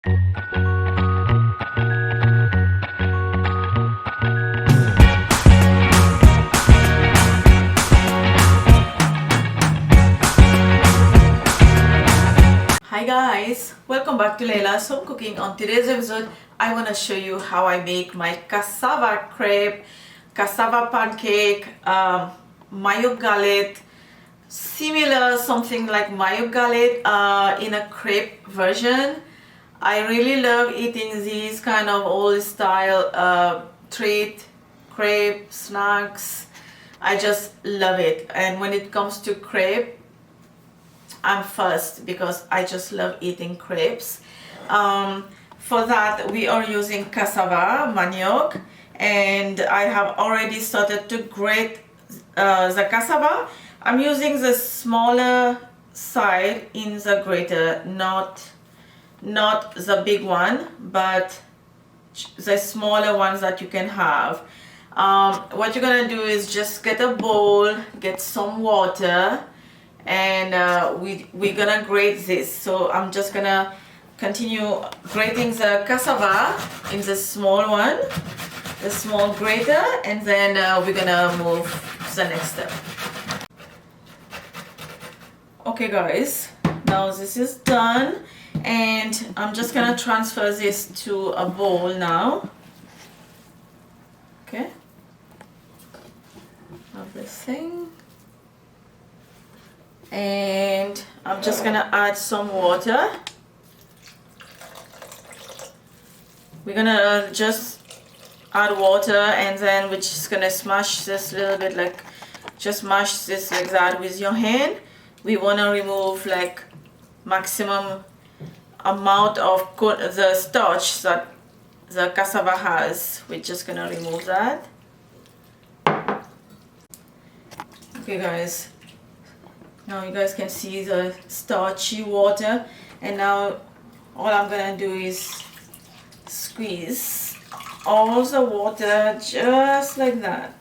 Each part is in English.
Hi guys, welcome back to Laila's Home Cooking. On today's episode, I want to show you how I make my cassava crepe, cassava pancake, Manioc galette, similar something like Manioc galette in a crepe version. I really love eating these kind of old style treat, crepe, snacks. I just love it. And when it comes to crepe, I'm first because I just love eating crepes. For that we are using cassava, manioc, and I have already started to grate the cassava. I'm using the smaller side in the grater, not the big one, but the smaller ones that you can have. What you're gonna do is just get a bowl, get some water, and we're gonna grate this. So I'm just gonna continue grating the cassava in the small one, the small grater, and then we're gonna move to the next step. Okay guys, now this is done, and I'm just gonna transfer this to a bowl now. Okay, everything. And I'm just gonna add some water. We're gonna just add water, and then we're just gonna smash this a little bit, like just mash this like that with your hand. We want to remove like maximum amount of the starch that the cassava has. We're just gonna remove that. Okay guys, now you guys can see the starchy water, and now all I'm gonna do is squeeze all the water just like that.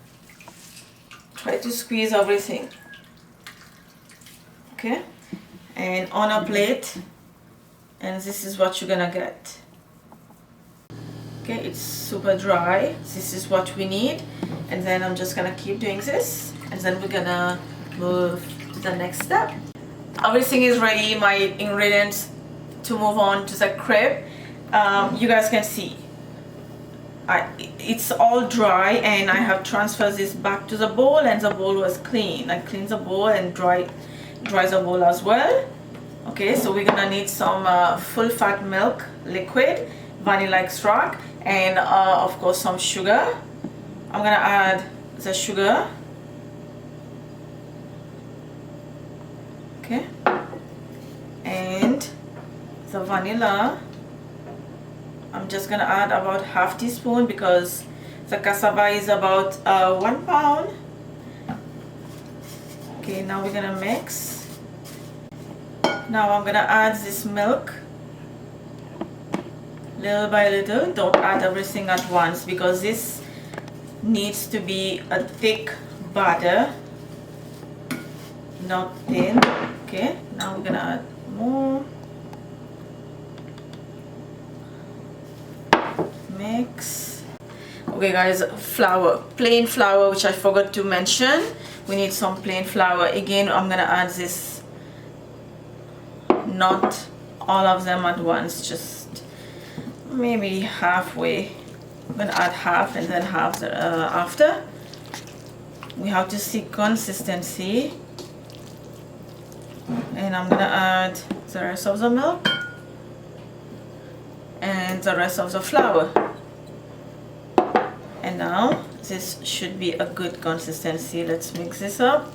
Try to squeeze everything. Okay, and on a plate, and this is what you're gonna get. Okay, it's super dry. This is what we need, and then I'm just gonna keep doing this, and then we're gonna move the next step. Everything is ready, my ingredients to move on to the crepe. You guys can see it's all dry, and I have transferred this back to the bowl, and the bowl was clean. I cleaned the bowl and dry the bowl as well. Okay, so we're gonna need some full fat milk liquid, vanilla extract, and of course some sugar. I'm gonna add the sugar. Okay, and the vanilla, I'm just gonna add about half teaspoon because the cassava is about 1 pound. Okay, now we're gonna mix. Now I'm gonna add this milk little by little. Don't add everything at once because this needs to be a thick batter, not thin. Okay, now we're gonna add more. Mix. Okay guys, flour, plain flour, which I forgot to mention. We need some plain flour. Again, I'm gonna add this, not all of them at once, just maybe halfway. I'm gonna add half and then half after. We have to see consistency. And I'm gonna add the rest of the milk and the rest of the flour. And now this should be a good consistency. Let's mix this up.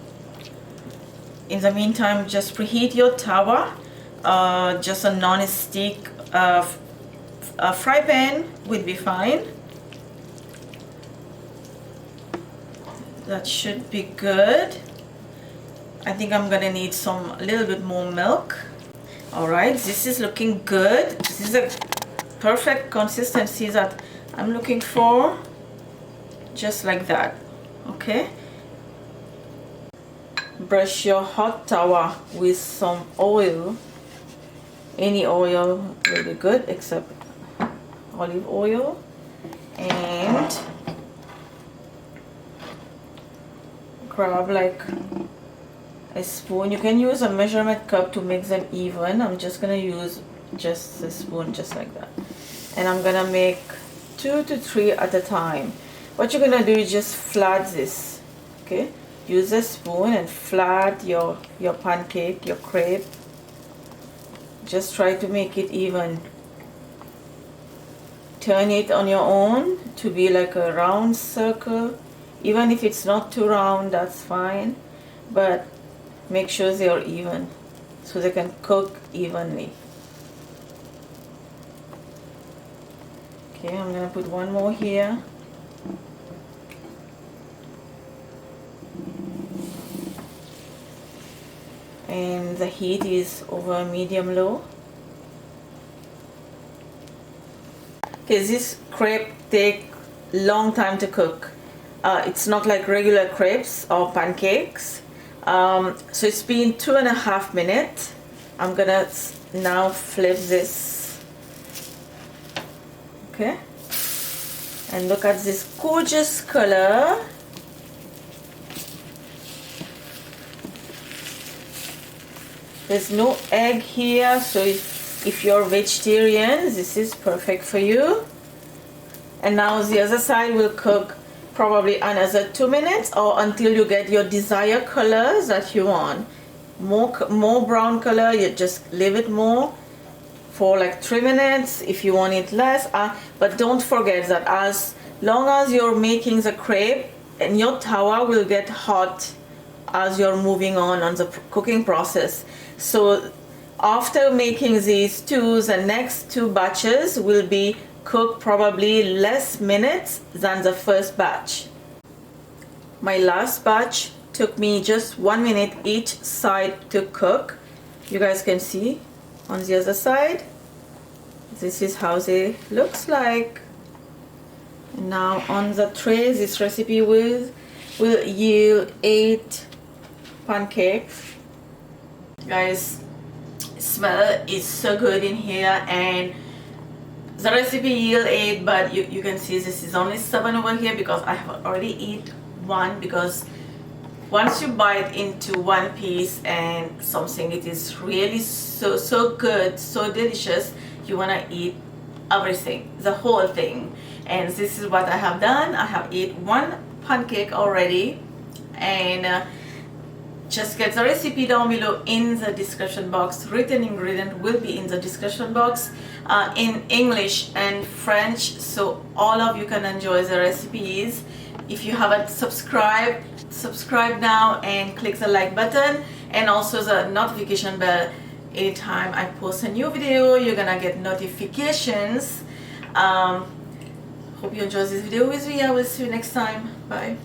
In the meantime, just preheat your tawa. Just a non-stick fry pan would be fine. That should be good. I think I'm gonna need a little bit more milk. All right, this is looking good. This is a perfect consistency that I'm looking for, just like that. Okay, brush your hot tawa with some oil Any oil will be good except olive oil. And grab like a spoon. You can use a measurement cup to make them even. I'm just gonna use just a spoon, just like that. And I'm gonna make 2 to 3 at a time. What you're gonna do is just flat this, okay? Use a spoon and flat your pancake, your crepe. Just try to make it even. Turn it on your own to be like a round circle. Even if it's not too round, that's fine. But make sure they are even so they can cook evenly. Okay, I'm gonna put one more here. And the heat is over medium low. Okay, this crepe take long time to cook. It's not like regular crepes or pancakes. So it's been 2.5 minutes. I'm gonna now flip this. Okay, and look at this gorgeous color. There's no egg here, so if you're vegetarian, this is perfect for you. And now the other side will cook probably another 2 minutes, or until you get your desired colors that you want. More brown color, you just leave it more for like 3 minutes. If you want it less, but don't forget that as long as you're making the crepe, and your tawa will get hot as you're moving on the cooking process. So after making these two, the next 2 batches will be cooked probably less minutes than the first batch. My last batch took me just 1 minute each side to cook. You guys can see on the other side. This is how they looks like. Now on the tray, this recipe will yield 8 pancakes. Guys, smell is so good in here, and the recipe yield 8, but you can see this is only 7 over here because I have already eat 1, because once you bite into one piece and something, it is really so good, so delicious, you want to eat everything, the whole thing. And this is what I have done. I have eat 1 pancake already, and just get the recipe down below in the description box. Written ingredient will be in the description box in English and French, so all of you can enjoy the recipes. If you haven't subscribed, subscribe now and click the like button, and also the notification bell. Anytime I post a new video, you're gonna get notifications. Hope you enjoy this video with me. I will see you next time. Bye.